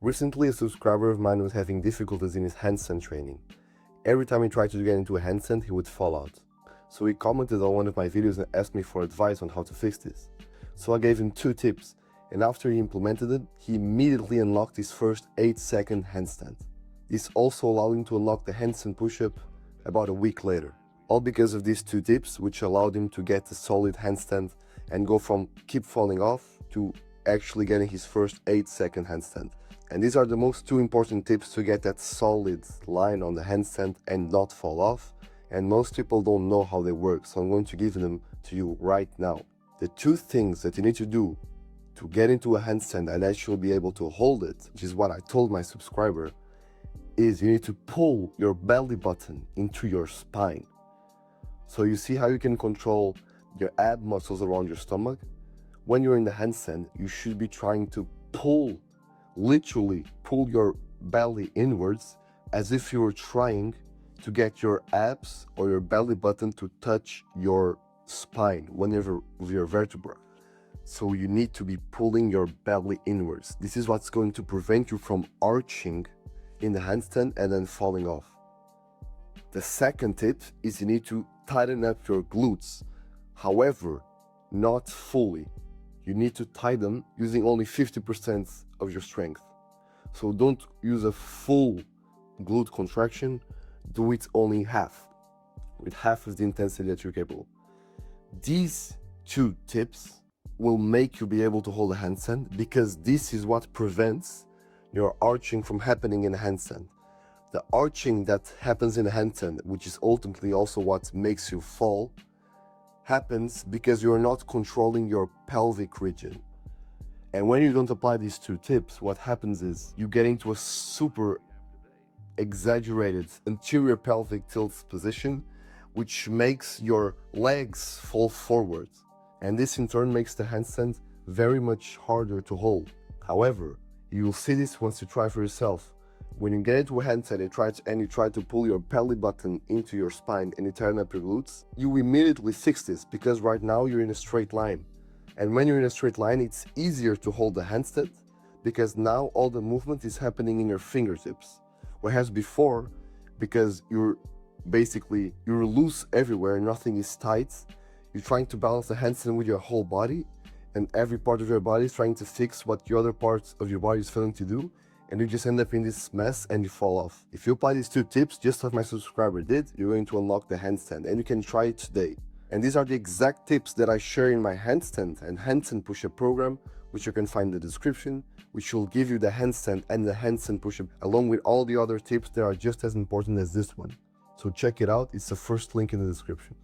Recently, a subscriber of mine was having difficulties in his handstand training. Every time he tried to get into a handstand, he would fall out. So he commented on one of my videos and asked me for advice on how to fix this. So I gave him 2 tips, and after he implemented it, he immediately unlocked his first 8-second handstand. This also allowed him to unlock the handstand push-up about a week later. All because of these 2 tips, which allowed him to get a solid handstand and go from keep falling off to actually getting his first 8-second handstand. And these are the most 2 important tips to get that solid line on the handstand and not fall off. And most people don't know how they work, so I'm going to give them to you right now. The 2 things that you need to do to get into a handstand and actually be able to hold it, which is what I told my subscriber, is you need to pull your belly button into your spine. So you see how you can control your ab muscles around your stomach? When you're in the handstand, you should be trying to pull, literally pull your belly inwards as if you were trying to get your abs or your belly button to touch your spine, whenever with your vertebra. So you need to be pulling your belly inwards. This is what's going to prevent you from arching in the handstand and then falling off. The second tip is you need to tighten up your glutes. However, not fully. You need to tie them using only 50% of your strength. So don't use a full glute contraction, do it only half, with half of the intensity that you're capable. These 2 tips will make you be able to hold a handstand, because this is what prevents your arching from happening in a handstand. The arching that happens in a handstand, which is ultimately also what makes you fall, happens because you're not controlling your pelvic region. And when you don't apply these 2 tips, what happens is you get into a super exaggerated anterior pelvic tilt position, which makes your legs fall forward. And this in turn makes the handstand very much harder to hold. However, you will see this once you try for yourself. When you get into a handstand and you try to pull your belly button into your spine and you turn up your glutes, you immediately fix this, because right now you're in a straight line. And when you're in a straight line, it's easier to hold the handstand, because now all the movement is happening in your fingertips. Whereas before, because you're loose everywhere, nothing is tight, you're trying to balance the handstand with your whole body, and every part of your body is trying to fix what your other parts of your body is failing to do, and you just end up in this mess and you fall off. If you apply these 2 tips, just like my subscriber did, you're going to unlock the handstand, and you can try it today. And these are the exact tips that I share in my handstand and handstand push-up program, which you can find in the description, which will give you the handstand and the handstand push-up, along with all the other tips that are just as important as this one. So check it out, it's the first link in the description.